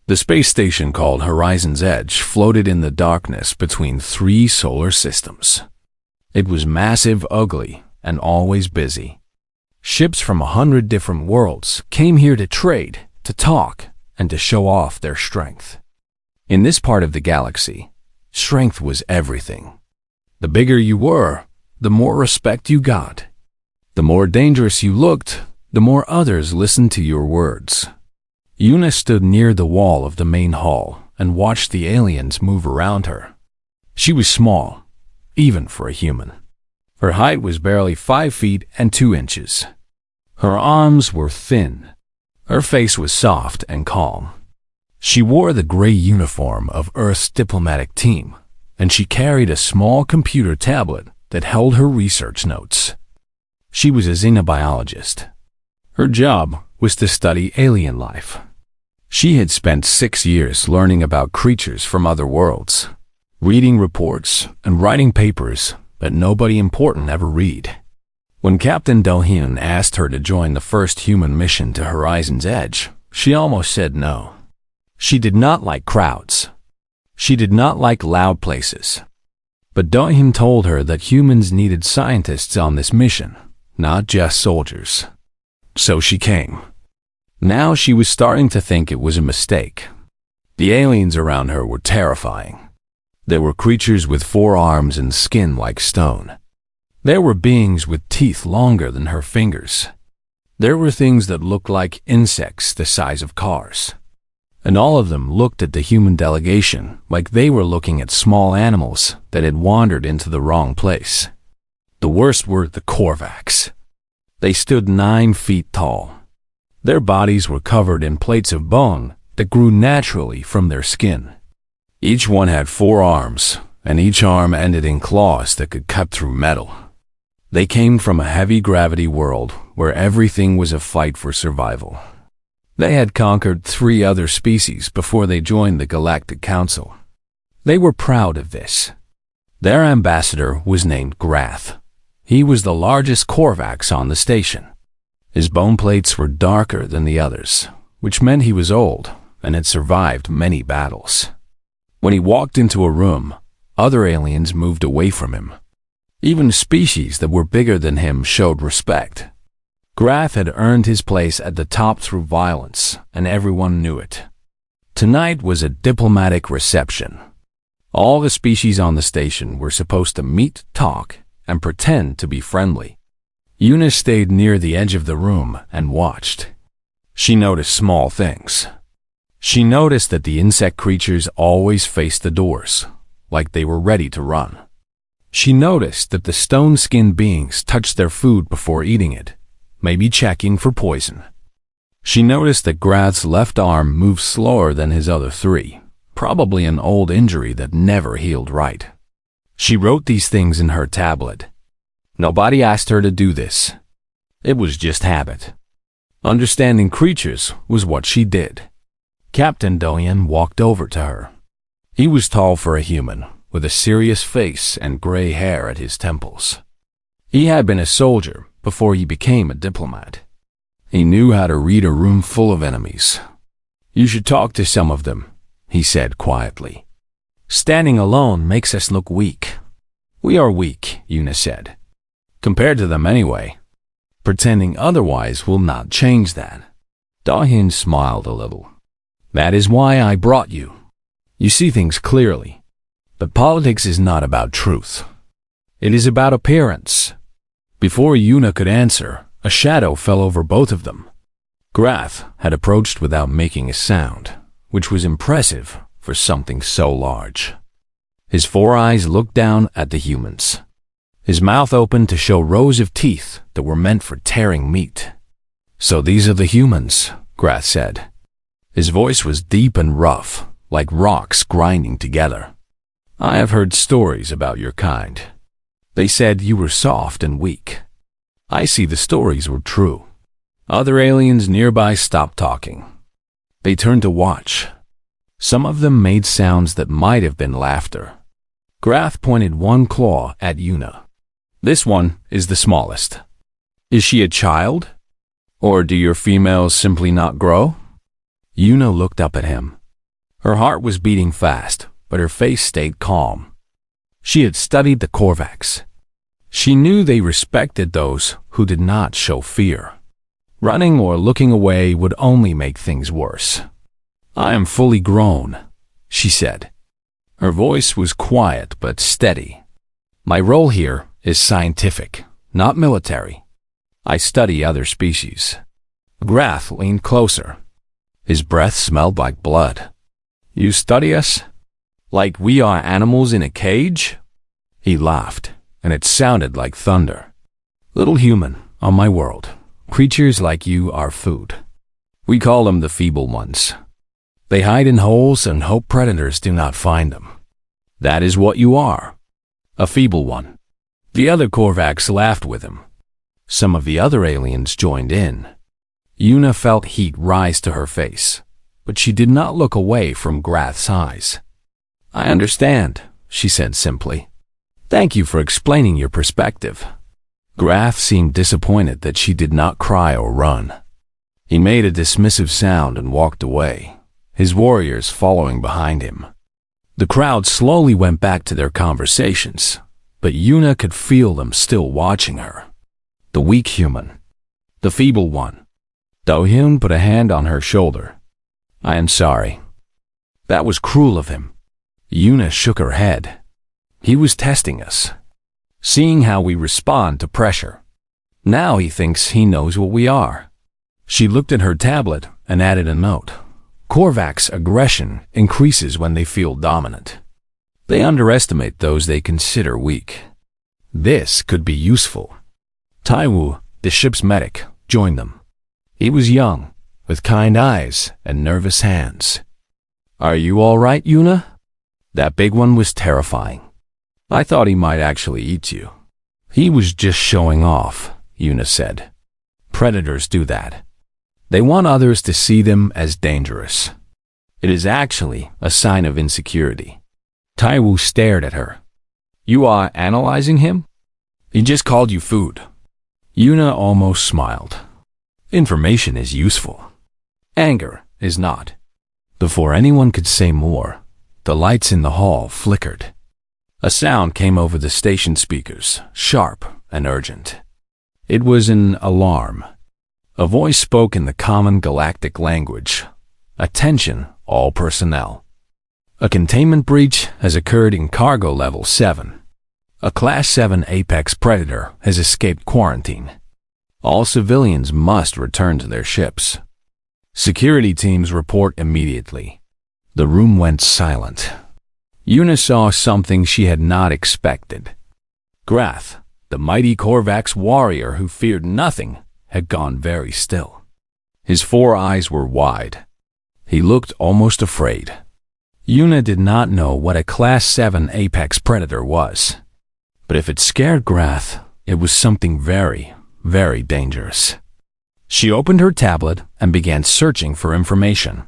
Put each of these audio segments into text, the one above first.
The space station called Horizon's Edge floated in the darkness between 3 solar systems. It was massive, ugly, and always busy. Ships from 100 different worlds came here to trade, to talk, and to show off their strength. In this part of the galaxy, strength was everything. The bigger you were, the more respect you got. The more dangerous you looked, the more others listened to your words. Una stood near the wall of the main hall and watched the aliens move around her. She was small, even for a human. Her height was barely 5 feet and 2 inches. Her arms were thin. Her face was soft and calm. She wore the gray uniform of Earth's diplomatic team, and she carried a small computer tablet that held her research notes. She was a xenobiologist. Her job was to study alien life. She had spent 6 years learning about creatures from other worlds, reading reports and writing papers that nobody important ever read. When Captain Do-hyun asked her to join the first human mission to Horizon's Edge, she almost said no. She did not like crowds. She did not like loud places. But Do-hyun told her that humans needed scientists on this mission, not just soldiers. So she came. Now she was starting to think it was a mistake. The aliens around her were terrifying. There were creatures with 4 arms and skin like stone. There were beings with teeth longer than her fingers. There were things that looked like insects the size of cars. And all of them looked at the human delegation like they were looking at small animals that had wandered into the wrong place. The worst were the Korvax. They stood 9 feet tall. Their bodies were covered in plates of bone that grew naturally from their skin. Each one had 4 arms, and each arm ended in claws that could cut through metal. They came from a heavy gravity world where everything was a fight for survival. They had conquered 3 other species before they joined the Galactic Council. They were proud of this. Their ambassador was named Grath. He was the largest Korvax on the station. His bone plates were darker than the others, which meant he was old and had survived many battles. When he walked into a room, other aliens moved away from him. Even species that were bigger than him showed respect. Grath had earned his place at the top through violence, and everyone knew it. Tonight was a diplomatic reception. All the species on the station were supposed to meet, talk, and pretend to be friendly. Una stayed near the edge of the room and watched. She noticed small things. She noticed that the insect creatures always faced the doors, like they were ready to run. She noticed that the stone-skinned beings touched their food before eating it, maybe checking for poison. She noticed that Grath's left arm moved slower than his other 3, probably an old injury that never healed right. She wrote these things in her tablet. Nobody asked her to do this. It was just habit. Understanding creatures was what she did. Captain Do-hyun walked over to her. He was tall for a human, with a serious face and gray hair at his temples. He had been a soldier before he became a diplomat. He knew how to read a room full of enemies. "You should talk to some of them," he said quietly. "Standing alone makes us look weak." "We are weak," Una said. "Compared to them anyway. Pretending otherwise will not change that." Do-hyun smiled a little. "That is why I brought you. You see things clearly. But politics is not about truth. It is about appearance." Before Una could answer, a shadow fell over both of them. Grath had approached without making a sound, which was impressive for something so large. His 4 eyes looked down at the humans. His mouth opened to show rows of teeth that were meant for tearing meat. "So these are the humans," Grath said. His voice was deep and rough, like rocks grinding together. "I have heard stories about your kind. They said you were soft and weak. I see the stories were true." Other aliens nearby stopped talking. They turned to watch. Some of them made sounds that might have been laughter. Grath pointed one claw at Una. "This one is the smallest. Is she a child? Or do your females simply not grow?" Una looked up at him. Her heart was beating fast, but her face stayed calm. She had studied the Korvax. She knew they respected those who did not show fear. Running or looking away would only make things worse. "I am fully grown," she said. Her voice was quiet but steady. "My role here is scientific, not military. I study other species." Grath leaned closer. His breath smelled like blood. "You study us? Like we are animals in a cage?" He laughed, and it sounded like thunder. "Little human, on my world, creatures like you are food. We call them the feeble ones. They hide in holes and hope predators do not find them. That is what you are, a feeble one." The other Korvax laughed with him. Some of the other aliens joined in. Una felt heat rise to her face, but she did not look away from Grath's eyes. "I understand," she said simply. "Thank you for explaining your perspective." Grath seemed disappointed that she did not cry or run. He made a dismissive sound and walked away, his warriors following behind him. The crowd slowly went back to their conversations, but Una could feel them still watching her. The weak human. The feeble one. Do-hyun put a hand on her shoulder. "I am sorry. That was cruel of him." Una shook her head. "He was testing us, seeing how we respond to pressure. Now he thinks he knows what we are." She looked at her tablet and added a note. "Korvax aggression increases when they feel dominant. They underestimate those they consider weak. This could be useful." Taiwu, the ship's medic, joined them. He was young, with kind eyes and nervous hands. "Are you all right, Una?" That big one was terrifying. "I thought he might actually eat you." "He was just showing off," Una said. "Predators do that. They want others to see them as dangerous. It is actually a sign of insecurity." Taiwu stared at her. "You are analyzing him? He just called you food." Una almost smiled. "Information is useful. Anger is not." Before anyone could say more, the lights in the hall flickered. A sound came over the station speakers, sharp and urgent. It was an alarm. A voice spoke in the common galactic language. "Attention, all personnel. A containment breach has occurred in cargo level 7. A Class 7 apex predator has escaped quarantine. All civilians must return to their ships. Security teams report immediately." The room went silent. Una saw something she had not expected. Grath, the mighty Korvax warrior who feared nothing, had gone very still. His 4 eyes were wide. He looked almost afraid. Una did not know what a Class 7 apex predator was. But if it scared Grath, it was something very, very dangerous. She opened her tablet and began searching for information.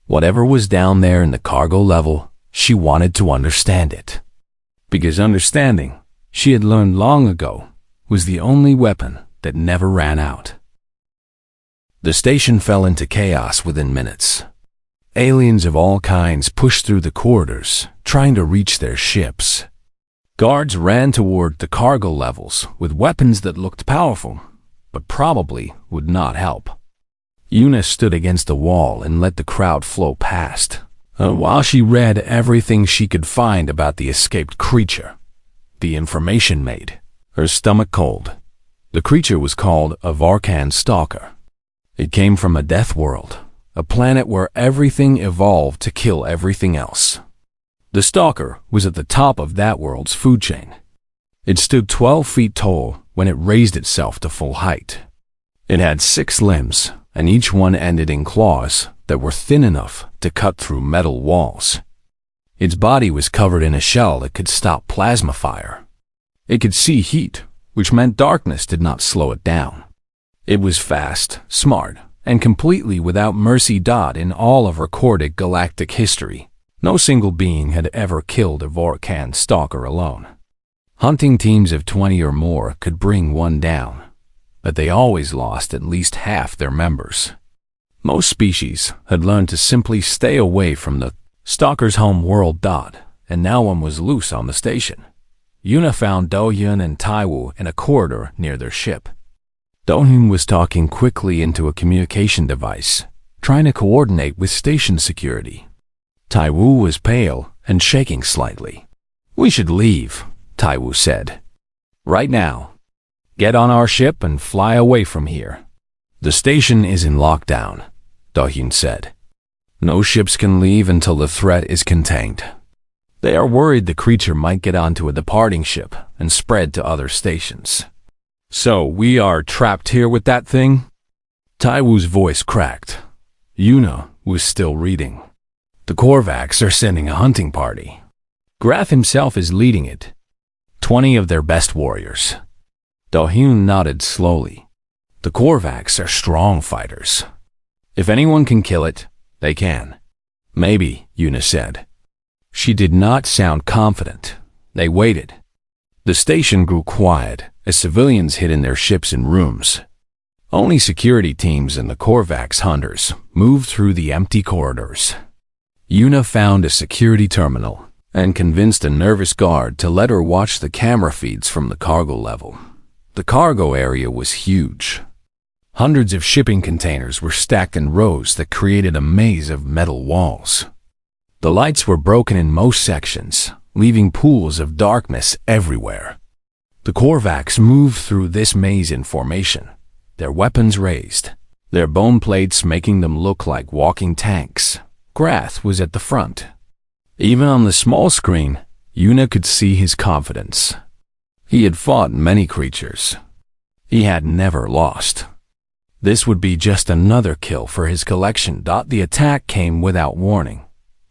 Whatever was down there in the cargo level, she wanted to understand it. Because understanding, she had learned long ago, was the only weapon that never ran out. The station fell into chaos within minutes. Aliens of all kinds pushed through the corridors, trying to reach their ships. Guards ran toward the cargo levels with weapons that looked powerful, but probably would not help. Una stood against the wall and let the crowd flow past, while she read everything she could find about the escaped creature. The information made her stomach cold. The creature was called a Varkan stalker. It came from a death world, a planet where everything evolved to kill everything else. The stalker was at the top of that world's food chain. It stood 12 feet tall when it raised itself to full height. It had 6 limbs, and each one ended in claws that were thin enough to cut through metal walls. Its body was covered in a shell that could stop plasma fire. It could see heat, which meant darkness did not slow it down. It was fast, smart, and completely without mercy. In all of recorded galactic history, no single being had ever killed a Vorkan stalker alone. Hunting teams of 20 or more could bring one down, but they always lost at least half their members. Most species had learned to simply stay away from the Stalker's home world died, and now one was loose on the station. Yuna found Do-hyun and Taiwu in a corridor near their ship. Do-hyun was talking quickly into a communication device, trying to coordinate with station security. Taiwu was pale and shaking slightly. "We should leave," Taiwu said. "Right now. Get on our ship and fly away from here." "The station is in lockdown," Do-hyun said. "No ships can leave until the threat is contained. They are worried the creature might get onto a departing ship and spread to other stations." "So we are trapped here with that thing?" Taiwu's voice cracked. Yuna was still reading. "The Korvax are sending a hunting party. Graf himself is leading it. 20 of their best warriors." Do-hyun nodded slowly. "The Korvax are strong fighters. If anyone can kill it, they can." "Maybe," Yuna said. She did not sound confident. They waited. The station grew quiet as civilians hid in their ships and rooms. Only security teams and the Korvax hunters moved through the empty corridors. Yuna found a security terminal and convinced a nervous guard to let her watch the camera feeds from the cargo level. The cargo area was huge. Hundreds of shipping containers were stacked in rows that created a maze of metal walls. The lights were broken in most sections, leaving pools of darkness everywhere. The Korvax moved through this maze in formation, their weapons raised, their bone plates making them look like walking tanks. Grath was at the front. Even on the small screen, Yuna could see his confidence. He had fought many creatures. He had never lost. This would be just another kill for his collection. The attack came without warning.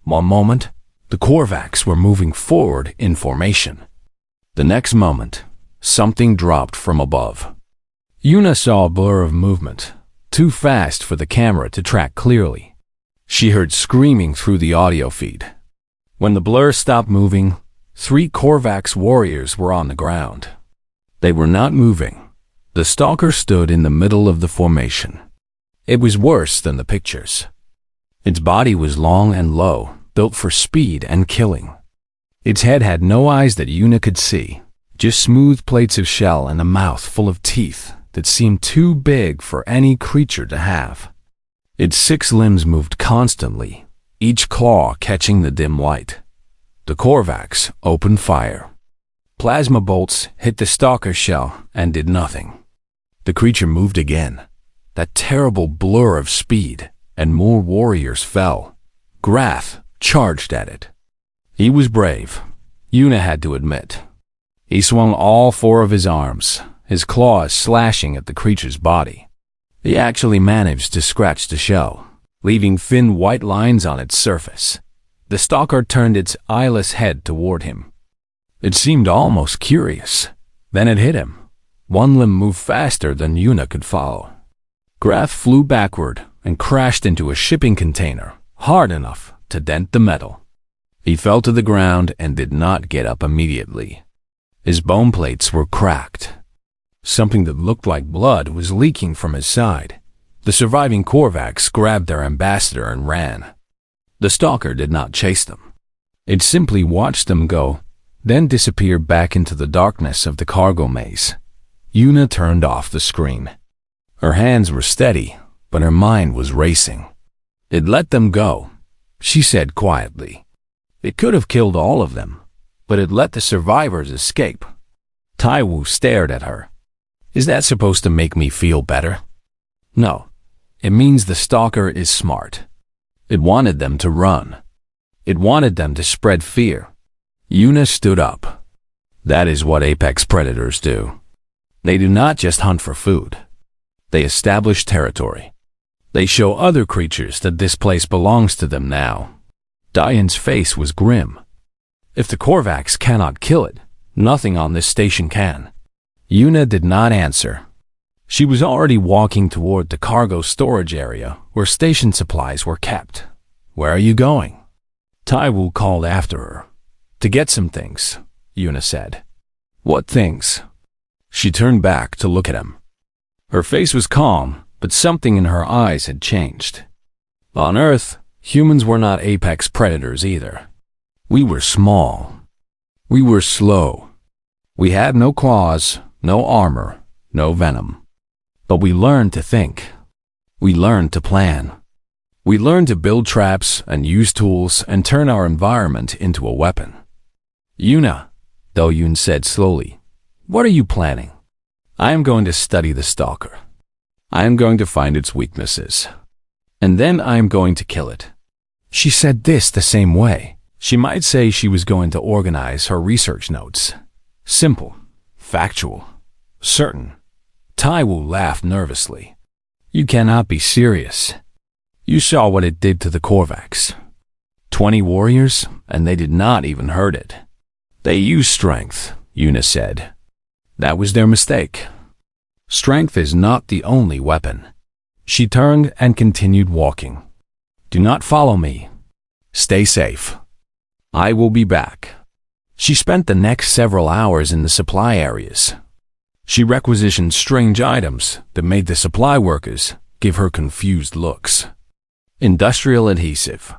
One moment, the Korvax were moving forward in formation. The next moment, something dropped from above. Yuna saw a blur of movement, too fast for the camera to track clearly. She heard screaming through the audio feed. When the blur stopped moving, 3 Korvax warriors were on the ground. They were not moving. The stalker stood in the middle of the formation. It was worse than the pictures. Its body was long and low, built for speed and killing. Its head had no eyes that Yuna could see, just smooth plates of shell and a mouth full of teeth that seemed too big for any creature to have. Its 6 limbs moved constantly, each claw catching the dim light. The Korvax opened fire. Plasma bolts hit the stalker shell and did nothing. The creature moved again. That terrible blur of speed, and more warriors fell. Grath charged at it. He was brave, Yuna had to admit. He swung all 4 of his arms, his claws slashing at the creature's body. He actually managed to scratch the shell, leaving thin white lines on its surface. The stalker turned its eyeless head toward him. It seemed almost curious. Then it hit him. One limb moved faster than Yuna could follow. Grath flew backward and crashed into a shipping container, hard enough to dent the metal. He fell to the ground and did not get up immediately. His bone plates were cracked. Something that looked like blood was leaking from his side. The surviving Korvax grabbed their ambassador and ran. The stalker did not chase them. It simply watched them go, then disappeared back into the darkness of the cargo maze. Yuna turned off the screen. Her hands were steady, but her mind was racing. "It let them go," she said quietly. "It could have killed all of them, but it let the survivors escape." Taiwu stared at her. "Is that supposed to make me feel better?" "No. It means the stalker is smart. It wanted them to run. It wanted them to spread fear." Yuna stood up. "That is what apex predators do. They do not just hunt for food. They establish territory. They show other creatures that this place belongs to them now." Diane's face was grim. "If the Korvax cannot kill it, nothing on this station can." Yuna did not answer. She was already walking toward the cargo storage area where station supplies were kept. "Where are you going?" Taiwu called after her. "To get some things," Yuna said. "What things?" She turned back to look at him. Her face was calm, but something in her eyes had changed. "On Earth, Humans were not apex predators either. We were small. We were slow. We had no claws, no armor, no venom. But we learned to think. We learned to plan. We learned to build traps and use tools and turn our environment into a weapon. Yuna, Do-Yoon said slowly, what are you planning? I am going to study the stalker. I am going to find its weaknesses. And then I am going to kill it. She said this the same way. She might say she was going to organize her research notes. Simple, factual, certain. Taiwu laughed nervously. You cannot be serious. You saw what it did to the Korvax. 20 warriors, and they did not even hurt it. They used strength, Yuna said. That was their mistake. Strength is not the only weapon. She turned and continued walking. Do not follow me. Stay safe. I will be back. She spent the next several hours in the supply areas. She requisitioned strange items that made the supply workers give her confused looks. Industrial adhesive.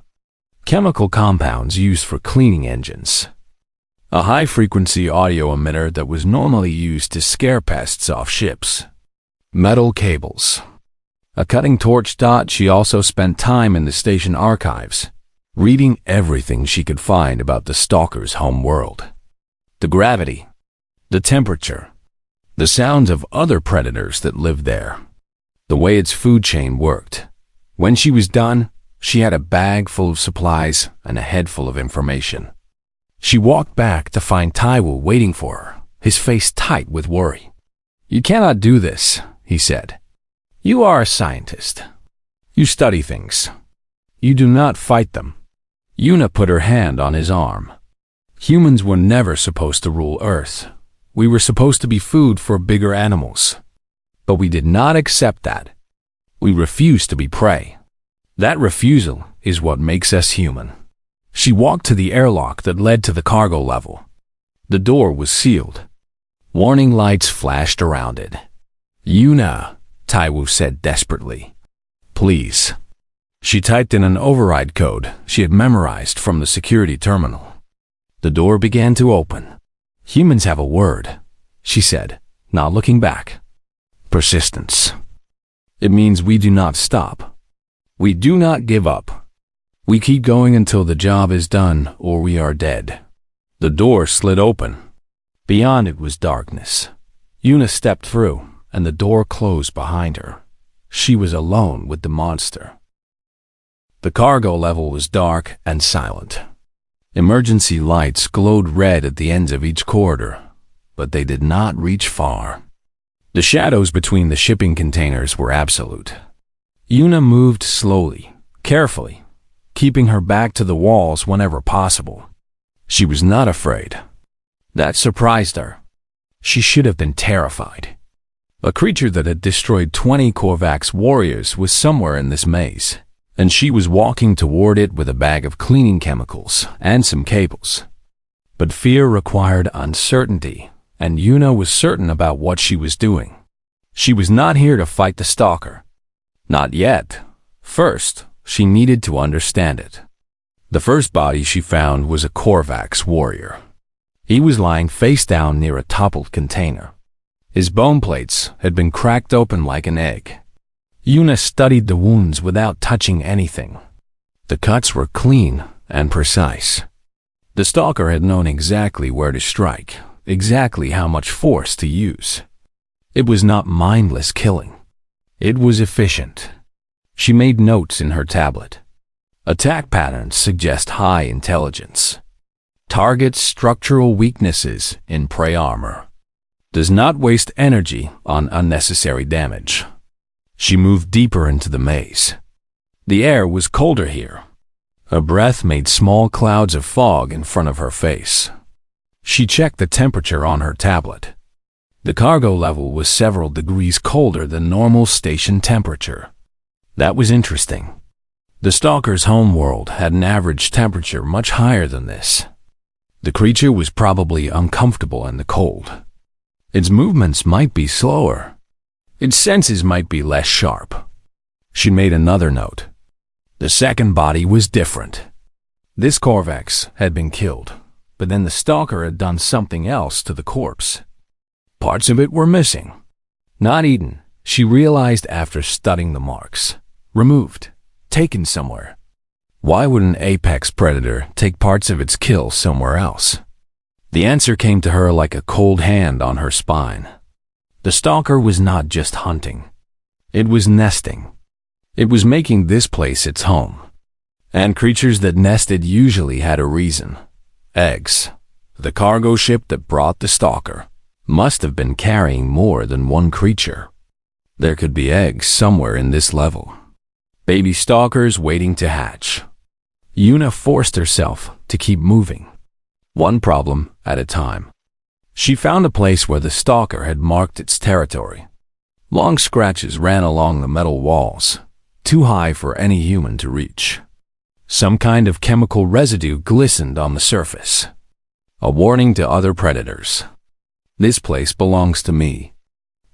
Chemical compounds used for cleaning engines. A high-frequency audio emitter that was normally used to scare pests off ships. Metal cables. A cutting torch. She also spent time in the station archives, reading everything she could find about the stalker's home world. The gravity, the temperature, the sounds of other predators that lived there, the way its food chain worked. When she was done, she had a bag full of supplies and a head full of information. She walked back to find Taiwu waiting for her, his face tight with worry. You cannot do this, he said. You are a scientist. You study things. You do not fight them. Yuna put her hand on his arm. Humans were never supposed to rule Earth. We were supposed to be food for bigger animals. But we did not accept that. We refused to be prey. That refusal is what makes us human. She walked to the airlock that led to the cargo level. The door was sealed. Warning lights flashed around it. Yuna, Taiwu said desperately. Please. She typed in an override code she had memorized from the security terminal. The door began to open. Humans have a word, she said, not looking back. Persistence. It means we do not stop. We do not give up. We keep going until the job is done or we are dead. The door slid open. Beyond it was darkness. Yuna stepped through, and the door closed behind her. She was alone with the monster. The cargo level was dark and silent. Emergency lights glowed red at the ends of each corridor, but they did not reach far. The shadows between the shipping containers were absolute. Yuna moved slowly, carefully, keeping her back to the walls whenever possible. She was not afraid. That surprised her. She should have been terrified. A creature that had destroyed 20 Korvax warriors was somewhere in this maze, and she was walking toward it with a bag of cleaning chemicals and some cables. But fear required uncertainty, and Yuna was certain about what she was doing. She was not here to fight the stalker. Not yet. First, she needed to understand it. The first body she found was a Korvax warrior. He was lying face down near a toppled container. His bone plates had been cracked open like an egg. Yuna studied the wounds without touching anything. The cuts were clean and precise. The stalker had known exactly where to strike, exactly how much force to use. It was not mindless killing. It was efficient. She made notes in her tablet. Attack patterns suggest high intelligence. Targets structural weaknesses in prey armor. Does not waste energy on unnecessary damage. She moved deeper into the maze. The air was colder here. Her breath made small clouds of fog in front of her face. She checked the temperature on her tablet. The cargo level was several degrees colder than normal station temperature. That was interesting. The stalker's homeworld had an average temperature much higher than this. The creature was probably uncomfortable in the cold. Its movements might be slower. Its senses might be less sharp. She made another note. The second body was different. This Corvex had been killed, but then the stalker had done something else to the corpse. Parts of it were missing. Not eaten, she realized after studying the marks. Removed, taken somewhere. Why would an apex predator take parts of its kill somewhere else? The answer came to her like a cold hand on her spine. The stalker was not just hunting. It was nesting. It was making this place its home. And creatures that nested usually had a reason. Eggs. The cargo ship that brought the stalker must have been carrying more than one creature. There could be eggs somewhere in this level. Baby stalkers waiting to hatch. Yuna forced herself to keep moving, one problem at a time. She found a place where the stalker had marked its territory. Long scratches ran along the metal walls, too high for any human to reach. Some kind of chemical residue glistened on the surface, a warning to other predators. This place belongs to me.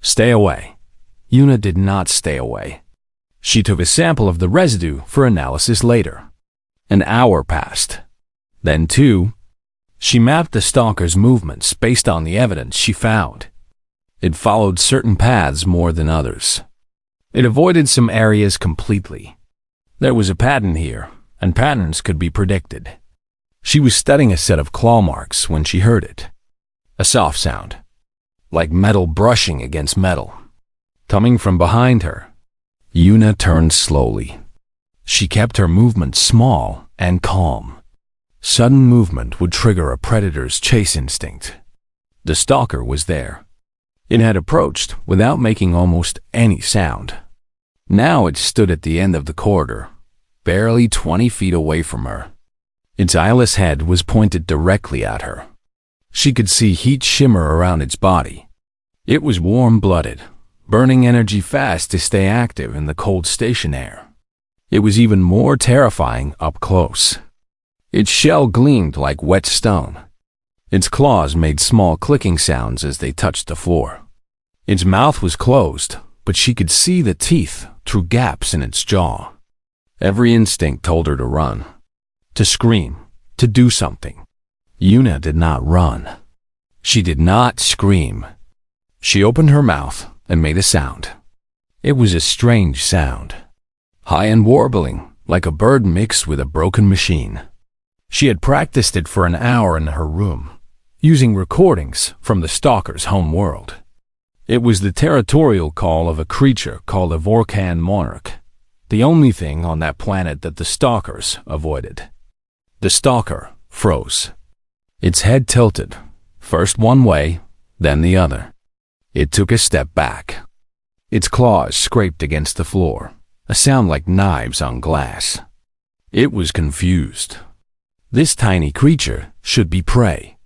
Stay away. Yuna did not stay away. She took a sample of the residue for analysis later. An hour passed. Then 2. She mapped the stalker's movements based on the evidence she found. It followed certain paths more than others. It avoided some areas completely. There was a pattern here, and patterns could be predicted. She was studying a set of claw marks when she heard it. A soft sound, like metal brushing against metal. Coming from behind her, Yuna turned slowly. She kept her movement small and calm. Sudden movement would trigger a predator's chase instinct. The stalker was there. It had approached without making almost any sound. Now it stood at the end of the corridor, barely 20 feet away from her. Its eyeless head was pointed directly at her. She could see heat shimmer around its body. It was warm-blooded, burning energy fast to stay active in the cold station air. It was even more terrifying up close. Its shell gleamed like wet stone. Its claws made small clicking sounds as they touched the floor. Its mouth was closed, but she could see the teeth through gaps in its jaw. Every instinct told her to run, to scream, to do something. Yuna did not run. She did not scream. She opened her mouth and made a sound. It was a strange sound, high and warbling, like a bird mixed with a broken machine. She had practiced it for an hour in her room, using recordings from the stalker's home world. It was the territorial call of a creature called a Vorkan monarch, the only thing on that planet that the stalkers avoided. The stalker froze. Its head tilted, first one way, then the other. It took a step back. Its claws scraped against the floor, a sound like knives on glass. It was confused. This tiny creature should be prey.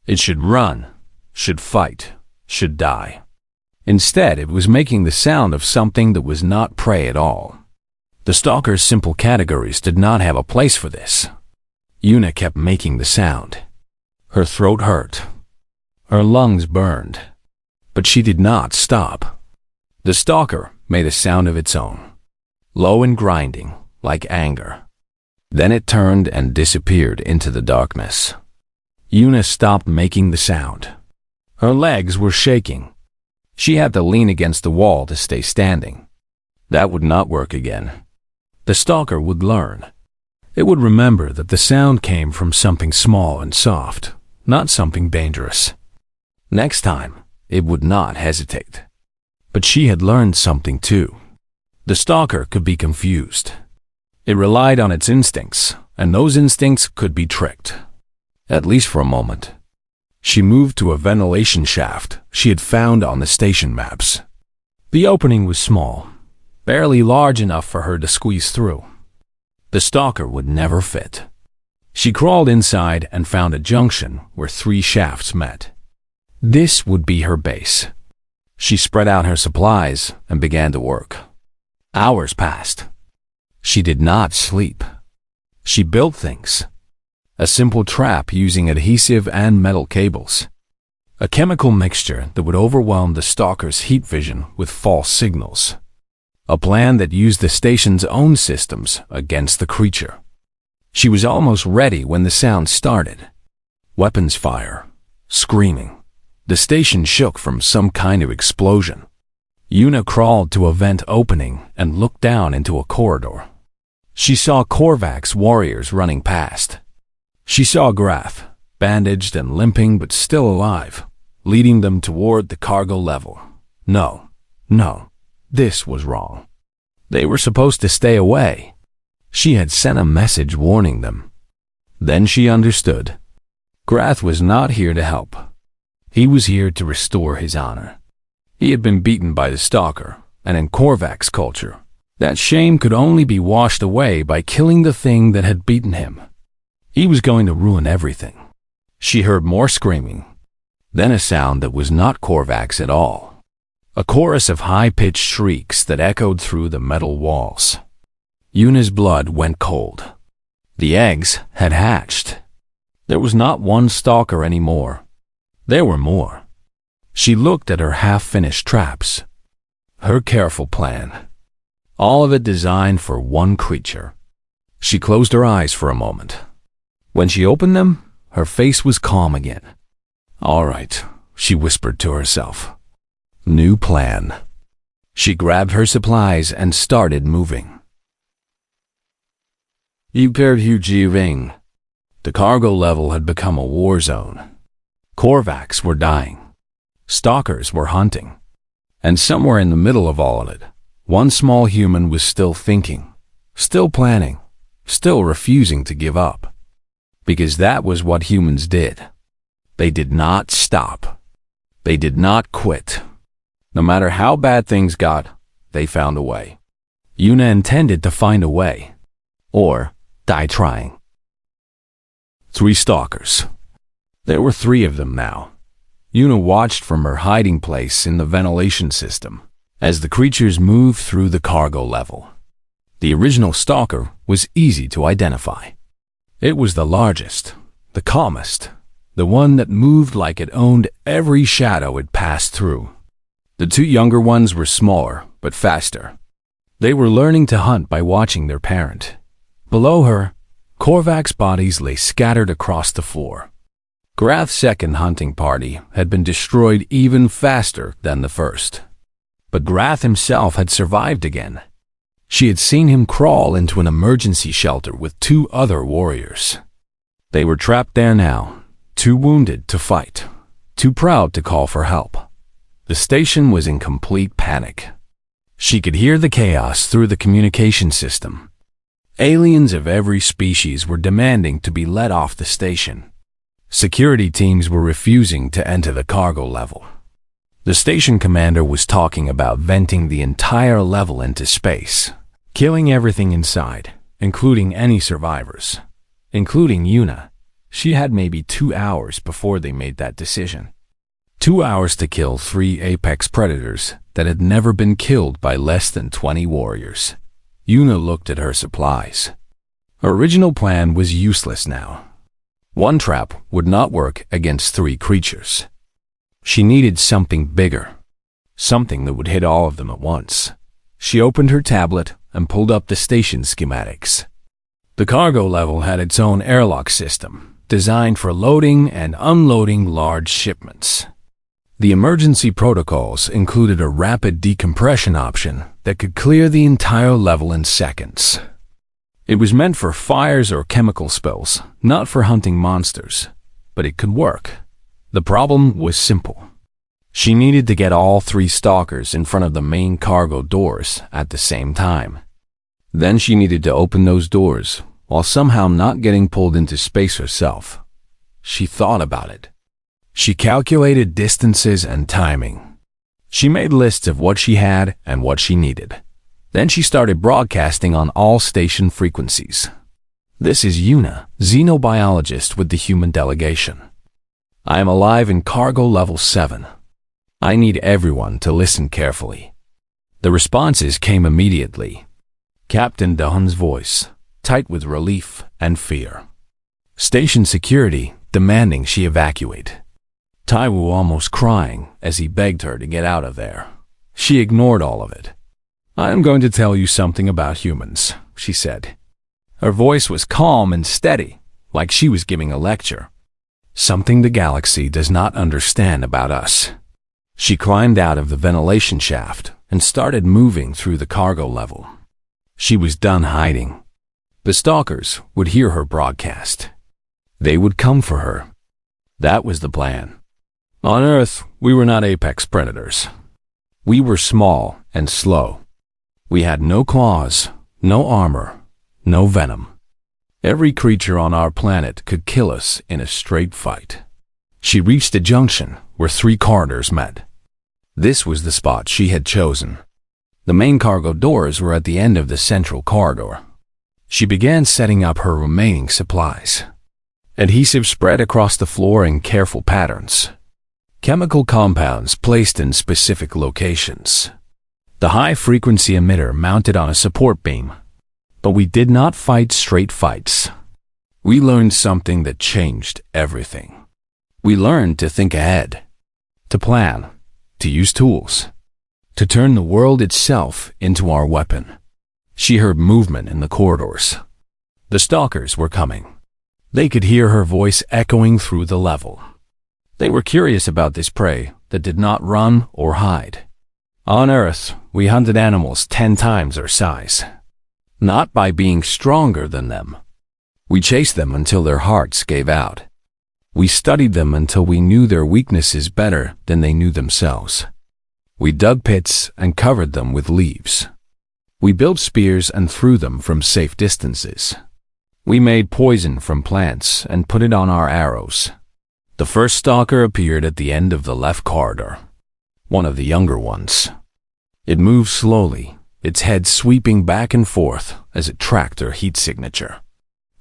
It should run, should fight, should die. Instead, it was making the sound of something that was not prey at all. The stalker's simple categories did not have a place for this. Yuna kept making the sound. Her throat hurt. Her lungs burned. But she did not stop. The stalker made a sound of its own, low and grinding, like anger. Then it turned and disappeared into the darkness. Yuna stopped making the sound. Her legs were shaking. She had to lean against the wall to stay standing. That would not work again. The stalker would learn. It would remember that the sound came from something small and soft, not something dangerous. Next time, it would not hesitate. But she had learned something too. The stalker could be confused. It relied on its instincts, and those instincts could be tricked. At least for a moment. She moved to a ventilation shaft she had found on the station maps. The opening was small, barely large enough for her to squeeze through. The stalker would never fit. She crawled inside and found a junction where 3 shafts met. This would be her base. She spread out her supplies and began to work. Hours passed. She did not sleep. She built things. A simple trap using adhesive and metal cables. A chemical mixture that would overwhelm the stalker's heat vision with false signals. a plan that used the station's own systems against the creature. She was almost ready when the sound started. Weapons fire, screaming. The station shook from some kind of explosion. Yuna crawled to a vent opening and looked down into a corridor. She saw Korvax warriors running past. She saw Grath, bandaged and limping but still alive, leading them toward the cargo level. No, this was wrong. They were supposed to stay away. She had sent a message warning them. Then she understood. Grath was not here to help. He was here to restore his honor. He had been beaten by the Stalker, and in Korvax culture, that shame could only be washed away by killing the thing that had beaten him. He was going to ruin everything. She heard more screaming, then a sound that was not Korvax at all. A chorus of high-pitched shrieks that echoed through the metal walls. Yuna's blood went cold. The eggs had hatched. There was not one stalker anymore. There were more. She looked at her half-finished traps. Her careful plan. All of it designed for one creature. She closed her eyes for a moment. When she opened them, her face was calm again. "All right," she whispered to herself. New plan. She grabbed her supplies and started moving. The cargo level had become a war zone. Korvax were dying. Stalkers were hunting. And somewhere in the middle of all of it, one small human was still thinking, still planning, still refusing to give up. Because that was what humans did. They did not stop. They did not quit. No matter how bad things got, they found a way. Yuna intended to find a way. Or die trying. 3 stalkers. There were 3 of them now. Yuna watched from her hiding place in the ventilation system as the creatures moved through the cargo level. The original stalker was easy to identify. It was the largest, the calmest, the one that moved like it owned every shadow it passed through. The 2 younger ones were smaller, but faster. They were learning to hunt by watching their parent. Below her, Korvax bodies lay scattered across the floor. Grath's second hunting party had been destroyed even faster than the first. But Grath himself had survived again. She had seen him crawl into an emergency shelter with 2 other warriors. They were trapped there now, too wounded to fight, too proud to call for help. The station was in complete panic. She could hear the chaos through the communication system. Aliens of every species were demanding to be let off the station. Security teams were refusing to enter the cargo level. The station commander was talking about venting the entire level into space, killing everything inside, including any survivors, including Yuna. She had maybe 2 hours before they made that decision. 2 hours to kill 3 apex predators that had never been killed by less than 20 warriors. Yuna looked at her supplies. Her original plan was useless now. One trap would not work against 3 creatures. She needed something bigger, something that would hit all of them at once. She opened her tablet and pulled up the station schematics. The cargo level had its own airlock system, designed for loading and unloading large shipments. The emergency protocols included a rapid decompression option that could clear the entire level in seconds. It was meant for fires or chemical spills, not for hunting monsters, but it could work. The problem was simple. She needed to get all 3 stalkers in front of the main cargo doors at the same time. Then she needed to open those doors while somehow not getting pulled into space herself. She thought about it. She calculated distances and timing. She made lists of what she had and what she needed. Then she started broadcasting on all station frequencies. "This is Yuna, xenobiologist with the human delegation. I am alive in cargo level 7. I need everyone to listen carefully." The responses came immediately. Captain Dahn's voice, tight with relief and fear. Station security demanding she evacuate. Taiwu almost crying as he begged her to get out of there. She ignored all of it. "I am going to tell you something about humans," she said. Her voice was calm and steady, like she was giving a lecture. "Something the galaxy does not understand about us." She climbed out of the ventilation shaft and started moving through the cargo level. She was done hiding. The stalkers would hear her broadcast. They would come for her. That was the plan. On Earth, we were not apex predators. We were small and slow. We had no claws, no armor, no venom. Every creature on our planet could kill us in a straight fight. She reached a junction where 3 corridors met. This was the spot she had chosen. The main cargo doors were at the end of the central corridor. She began setting up her remaining supplies. Adhesive spread across the floor in careful patterns. Chemical compounds placed in specific locations. The high-frequency emitter mounted on a support beam. But we did not fight straight fights. We learned something that changed everything. We learned to think ahead, to plan, to use tools, to turn the world itself into our weapon. She heard movement in the corridors. The stalkers were coming. They could hear her voice echoing through the level. They were curious about this prey that did not run or hide. On Earth, we hunted animals 10 times our size. Not by being stronger than them. We chased them until their hearts gave out. We studied them until we knew their weaknesses better than they knew themselves. We dug pits and covered them with leaves. We built spears and threw them from safe distances. We made poison from plants and put it on our arrows. The first stalker appeared at the end of the left corridor, one of the younger ones. It moved slowly, its head sweeping back and forth as it tracked their heat signature.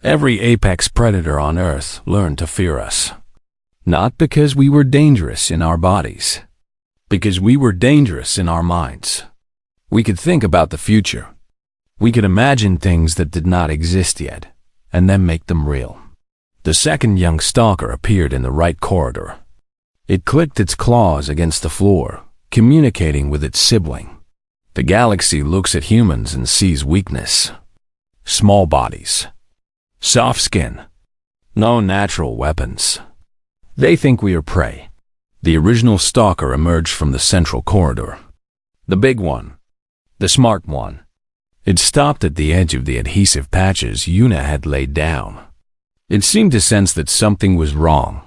Every apex predator on Earth learned to fear us. Not because we were dangerous in our bodies, because we were dangerous in our minds. We could think about the future. We could imagine things that did not exist yet, and then make them real. The second young stalker appeared in the right corridor. It clicked its claws against the floor, communicating with its sibling. The galaxy looks at humans and sees weakness. Small bodies. Soft skin. No natural weapons. They think we are prey. The original stalker emerged from the central corridor. The big one. The smart one. It stopped at the edge of the adhesive patches Yuna had laid down. It seemed to sense that something was wrong.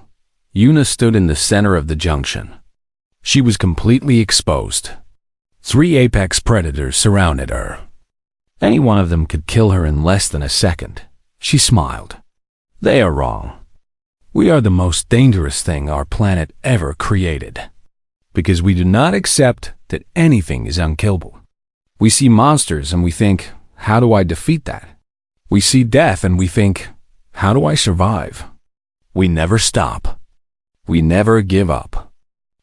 Yuna stood in the center of the junction. She was completely exposed. 3 apex predators surrounded her. Any one of them could kill her in less than a second. She smiled. They are wrong. We are the most dangerous thing our planet ever created. Because we do not accept that anything is unkillable. We see monsters and we think, how do I defeat that? We see death and we think, how do I survive? We never stop. We never give up.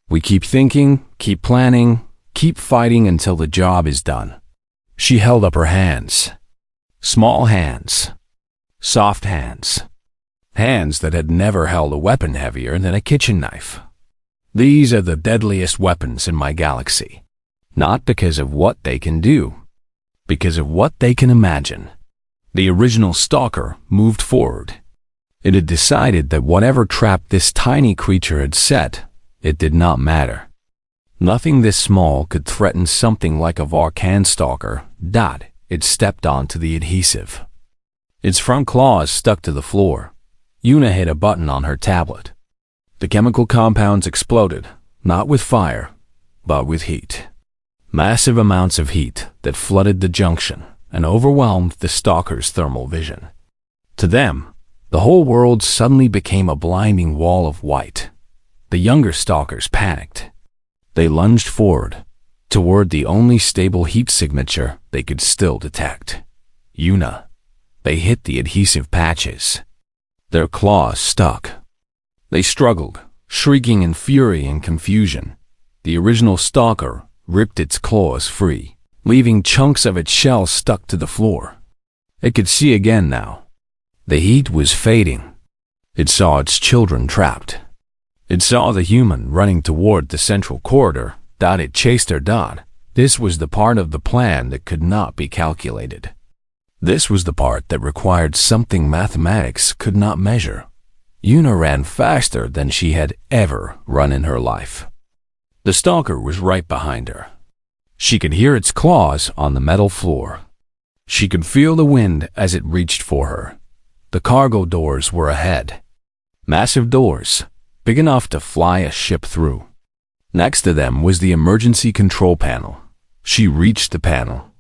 We keep thinking, keep planning, keep fighting until the job is done. She held up her hands. Small hands. Soft hands. Hands that had never held a weapon heavier than a kitchen knife. These are the deadliest weapons in my galaxy. Not because of what they can do, because of what they can imagine. The original stalker moved forward. It had decided that whatever trap this tiny creature had set, it did not matter. Nothing this small could threaten something like a Varkan stalker. It stepped onto the adhesive. Its front claws stuck to the floor. Yuna hit a button on her tablet. The chemical compounds exploded, not with fire, but with heat. Massive amounts of heat that flooded the junction and overwhelmed the stalker's thermal vision. To them, the whole world suddenly became a blinding wall of white. The younger stalkers panicked. They lunged forward, toward the only stable heat signature they could still detect. Yuna. They hit the adhesive patches. Their claws stuck. They struggled, shrieking in fury and confusion. The original stalker ripped its claws free, leaving chunks of its shell stuck to the floor. It could see again now. The heat was fading. It saw its children trapped. It saw the human running toward the central corridor. It chased her. This was the part of the plan that could not be calculated. This was the part that required something mathematics could not measure. Una ran faster than she had ever run in her life. The stalker was right behind her. She could hear its claws on the metal floor. She could feel the wind as it reached for her. The cargo doors were ahead. Massive doors, big enough to fly a ship through. Next to them was the emergency control panel. She reached the panel.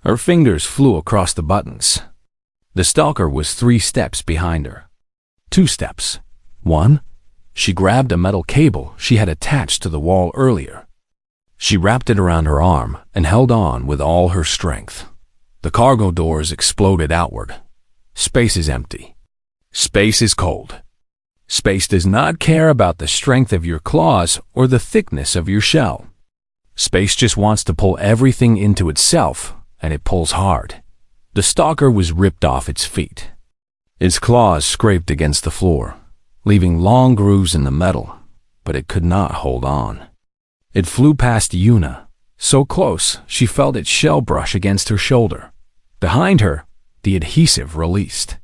Her fingers flew across the buttons. The stalker was 3 steps behind her. 2 steps. 1. She grabbed a metal cable she had attached to the wall earlier. She wrapped it around her arm and held on with all her strength. The cargo doors exploded outward. Space is empty. Space is cold. Space does not care about the strength of your claws or the thickness of your shell. Space just wants to pull everything into itself, and it pulls hard. The stalker was ripped off its feet. Its claws scraped against the floor, leaving long grooves in the metal, but it could not hold on. It flew past Una, so close she felt its shell brush against her shoulder. Behind her, the adhesive released.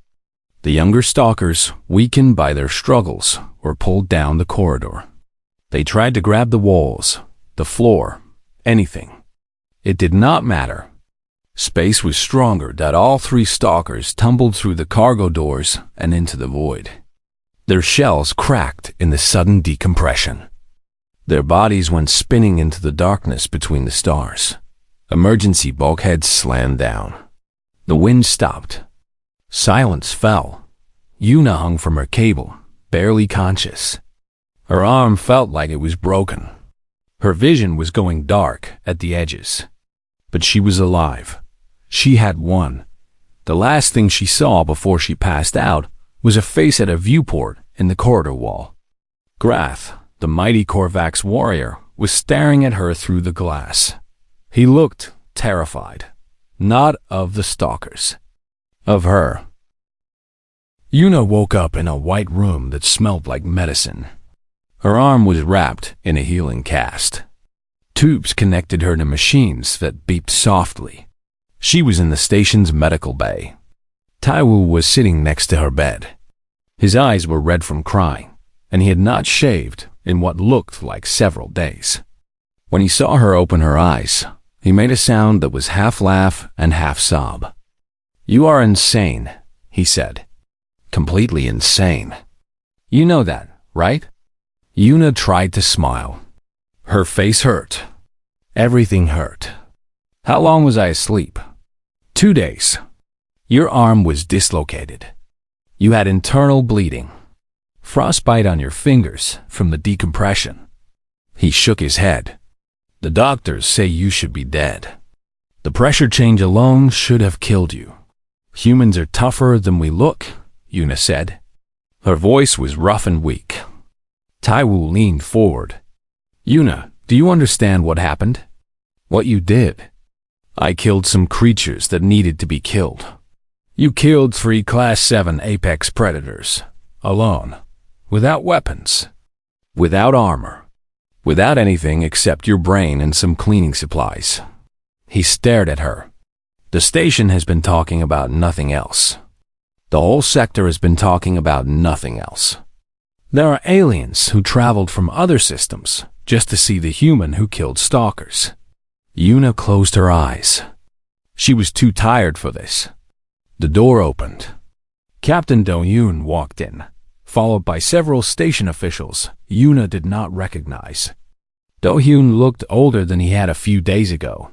The younger stalkers, weakened by their struggles, were pulled down the corridor. They tried to grab the walls, the floor, anything. It did not matter. Space was stronger that all 3 stalkers tumbled through the cargo doors and into the void. Their shells cracked in the sudden decompression. Their bodies went spinning into the darkness between the stars. Emergency bulkheads slammed down. The wind stopped. Silence fell. Una hung from her cable, barely conscious. Her arm felt like it was broken. Her vision was going dark at the edges. But she was alive. She had won. The last thing she saw before she passed out was a face at a viewport in the corridor wall. Grath, the mighty Korvax warrior, was staring at her through the glass. He looked terrified. Not of the stalkers. Of her. Una woke up in a white room that smelled like medicine. Her arm was wrapped in a healing cast. Tubes connected her to machines that beeped softly. She was in the station's medical bay. Taiwu was sitting next to her bed. His eyes were red from crying, and he had not shaved in what looked like several days. When he saw her open her eyes, he made a sound that was half laugh and half sob. "You are insane," he said. "Completely insane. You know that, right?" Una tried to smile. Her face hurt. Everything hurt. "How long was I asleep?" 2 days. Your arm was dislocated. You had internal bleeding. Frostbite on your fingers from the decompression. He shook his head. "The doctors say you should be dead. The pressure change alone should have killed you. Humans are tougher than we look," Una said. Her voice was rough and weak. Taiwu leaned forward. "Una, do you understand what happened? What you did? I killed some creatures that needed to be killed. You killed 3 Class 7 apex predators, alone, without weapons, without armor, without anything except your brain and some cleaning supplies." He stared at her. "The station has been talking about nothing else. The whole sector has been talking about nothing else. There are aliens who traveled from other systems just to see the human who killed stalkers." Una closed her eyes. She was too tired for this. The door opened. Captain Do-yoon walked in, followed by several station officials Una did not recognize. Do-yoon looked older than he had a few days ago.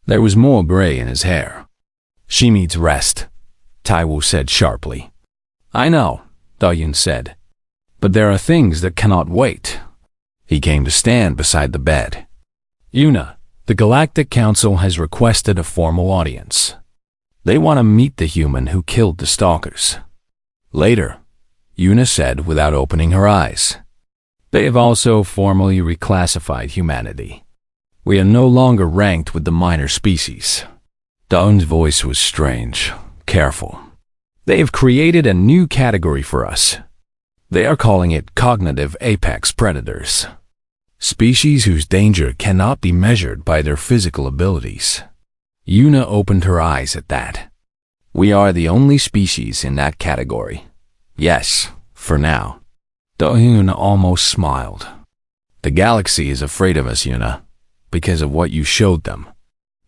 There was more gray in his hair. "She needs rest," Taiwu said sharply. "I know," Do-yoon said. "But there are things that cannot wait." He came to stand beside the bed. "Una, the Galactic Council has requested a formal audience. They want to meet the human who killed the stalkers." "Later," Una said without opening her eyes. "They have also formally reclassified humanity. We are no longer ranked with the minor species." Dawn's voice was strange, careful. "They have created a new category for us. They are calling it cognitive apex predators." Species whose danger cannot be measured by their physical abilities. Yuna opened her eyes at that. We are the only species in that category. Yes, for now. Yuna almost smiled. The galaxy is afraid of us, Yuna, because of what you showed them.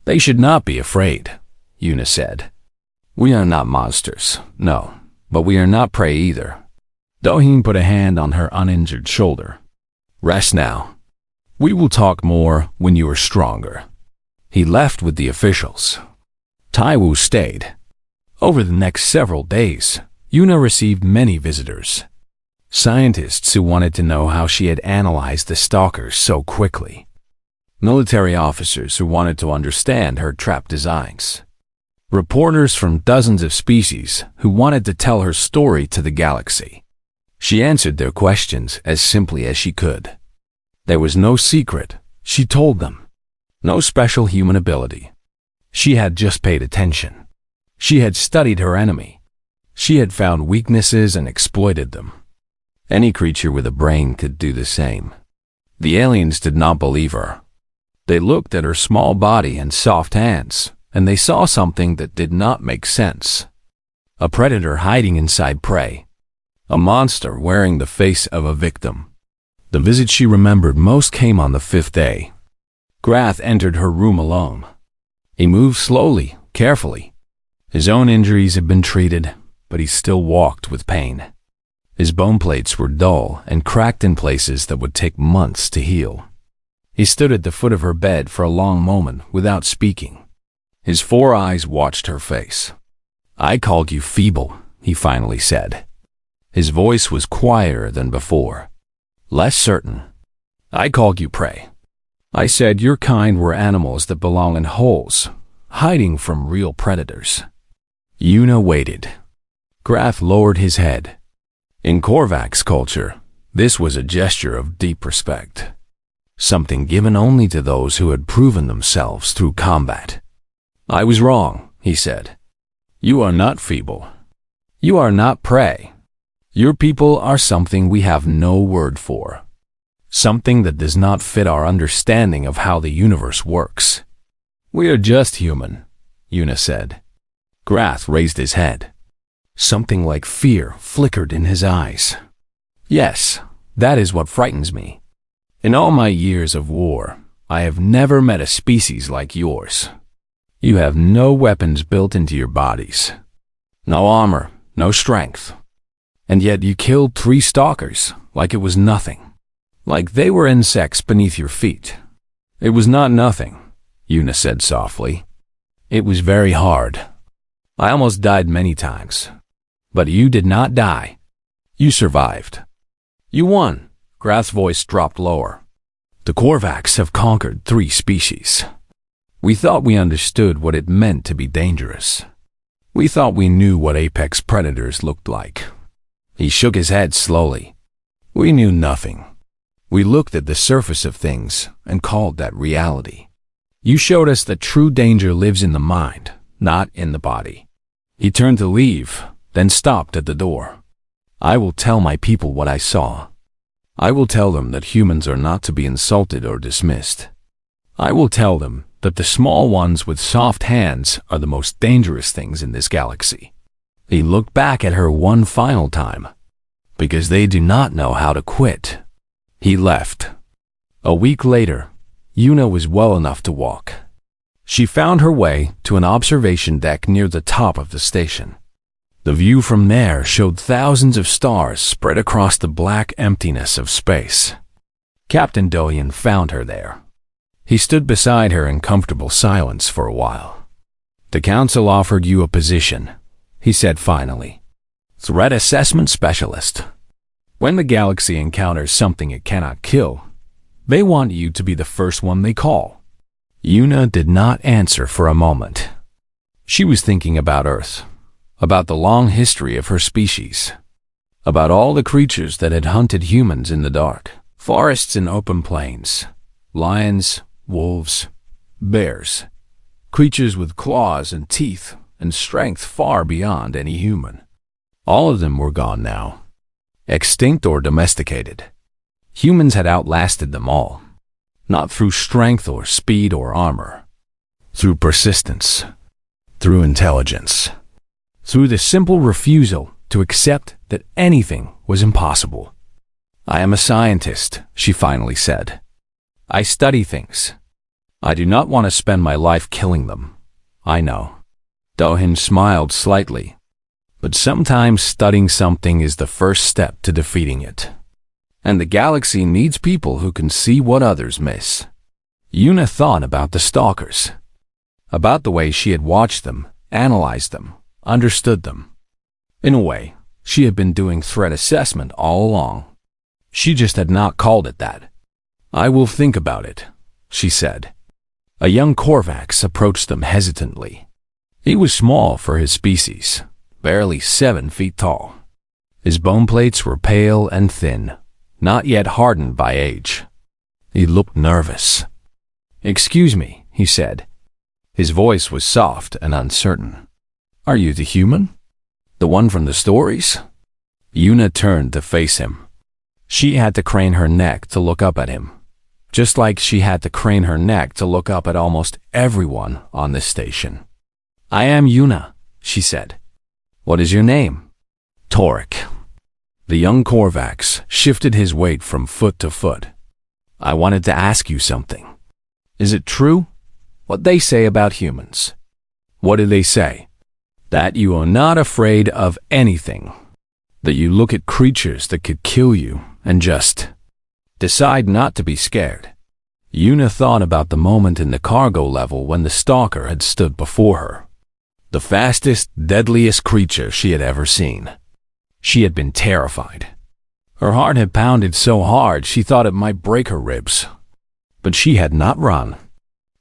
They should not be afraid, Yuna said. We are not monsters, no, but we are not prey either. Dohyun put a hand on her uninjured shoulder. Rest now. We will talk more when you are stronger. He left with the officials. Taiwu stayed. Over the next several days, Yuna received many visitors. Scientists who wanted to know how she had analyzed the stalkers so quickly. Military officers who wanted to understand her trap designs. Reporters from dozens of species who wanted to tell her story to the galaxy. She answered their questions as simply as she could. There was no secret, she told them. No special human ability. She had just paid attention. She had studied her enemy. She had found weaknesses and exploited them. Any creature with a brain could do the same. The aliens did not believe her. They looked at her small body and soft hands, and they saw something that did not make sense. A predator hiding inside prey. A monster wearing the face of a victim. The visit she remembered most came on the 5th day. Grath entered her room alone. He moved slowly, carefully. His own injuries had been treated, but he still walked with pain. His bone plates were dull and cracked in places that would take months to heal. He stood at the foot of her bed for a long moment without speaking. His 4 eyes watched her face. I called you Feeble, he finally said. His voice was quieter than before. Less certain. I called you prey. I said your kind were animals that belong in holes, hiding from real predators. Yuna waited. Grath lowered his head. In Korvac's culture, this was a gesture of deep respect. Something given only to those who had proven themselves through combat. I was wrong, he said. You are not Feeble. You are not prey. Your people are something we have no word for. Something that does not fit our understanding of how the universe works. We are just human, Yuna said. Grath raised his head. Something like fear flickered in his eyes. Yes, that is what frightens me. In all my years of war, I have never met a species like yours. You have no weapons built into your bodies. No armor, no strength. And yet you killed 3 stalkers like it was nothing. Like they were insects beneath your feet. It was not nothing, Yuna said softly. It was very hard. I almost died many times. But you did not die. You survived. You won. Grath's voice dropped lower. The Korvacs have conquered 3 species. We thought we understood what it meant to be dangerous. We thought we knew what apex predators looked like. He shook his head slowly. We knew nothing. We looked at the surface of things and called that reality. You showed us that true danger lives in the mind, not in the body. He turned to leave, then stopped at the door. I will tell my people what I saw. I will tell them that humans are not to be insulted or dismissed. I will tell them that the small ones with soft hands are the most dangerous things in this galaxy. He looked back at her one final time. Because they do not know how to quit. He left. A week later, Yuna was well enough to walk. She found her way to an observation deck near the top of the station. The view from there showed thousands of stars spread across the black emptiness of space. Captain Doyen found her there. He stood beside her in comfortable silence for a while. The council offered you a position, he said finally. Threat assessment specialist. When the galaxy encounters something it cannot kill, they want you to be the first one they call. Yuna did not answer for a moment. She was thinking about Earth, about the long history of her species, about all the creatures that had hunted humans in the dark, forests and open plains, lions, wolves, bears, creatures with claws and teeth and strength far beyond any human. All of them were gone now, extinct or domesticated. Humans had outlasted them all, not through strength or speed or armor, through persistence, through intelligence, through the simple refusal to accept that anything was impossible. "I am a scientist," she finally said. "I study things. I do not want to spend my life killing them. I know." Dohin smiled slightly. "But sometimes studying something is the first step to defeating it. And the galaxy needs people who can see what others miss." Yuna thought about the stalkers, about the way she had watched them, analyzed them, understood them. In a way, she had been doing threat assessment all along. She just had not called it that. "I will think about it," she said. A young Korvax approached them hesitantly. He was small for his species, barely 7 feet tall. His bone plates were pale and thin, not yet hardened by age. He looked nervous. "Excuse me," he said. His voice was soft and uncertain. "Are you the human? The one from the stories?" Yuna turned to face him. She had to crane her neck to look up at him, just like she had to crane her neck to look up at almost everyone on this station. "I am Yuna," she said. "What is your name?" "Torek." The young Korvax shifted his weight from foot to foot. "I wanted to ask you something. Is it true what they say about humans?" "What did they say?" "That you are not afraid of anything. That you look at creatures that could kill you and just decide not to be scared." Yuna thought about the moment in the cargo level when the stalker had stood before her. The fastest, deadliest creature she had ever seen. She had been terrified. Her heart had pounded so hard she thought it might break her ribs. But she had not run.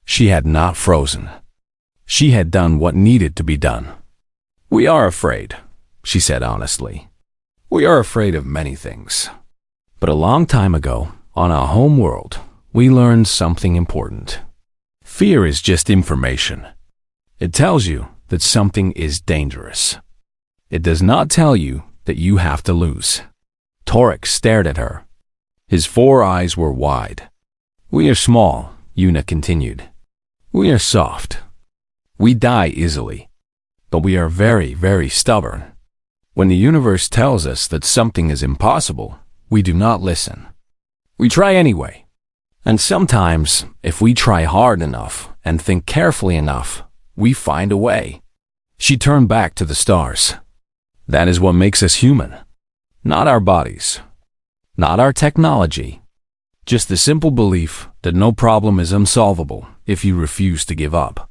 She had not frozen. She had done what needed to be done. "We are afraid," she said honestly. "We are afraid of many things. But a long time ago, on our home world, we learned something important. Fear is just information. It tells you that something is dangerous. It does not tell you that you have to lose." Torek stared at her. His 4 eyes were wide. "We are small," Yuna continued. "We are soft. We die easily. But we are very, very stubborn. When the universe tells us that something is impossible, we do not listen. We try anyway. And sometimes, if we try hard enough and think carefully enough, we find a way." She turned back to the stars. "That is what makes us human. Not our bodies. Not our technology. Just the simple belief that no problem is unsolvable if you refuse to give up."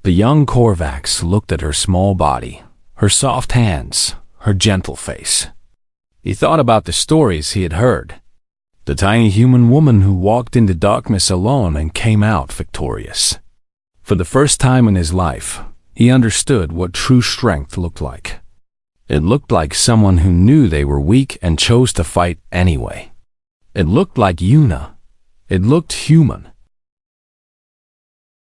The young Korvax looked at her small body, her soft hands, her gentle face. He thought about the stories he had heard. The tiny human woman who walked into darkness alone and came out victorious. For the first time in his life, he understood what true strength looked like. It looked like someone who knew they were weak and chose to fight anyway. It looked like Yuna. It looked human.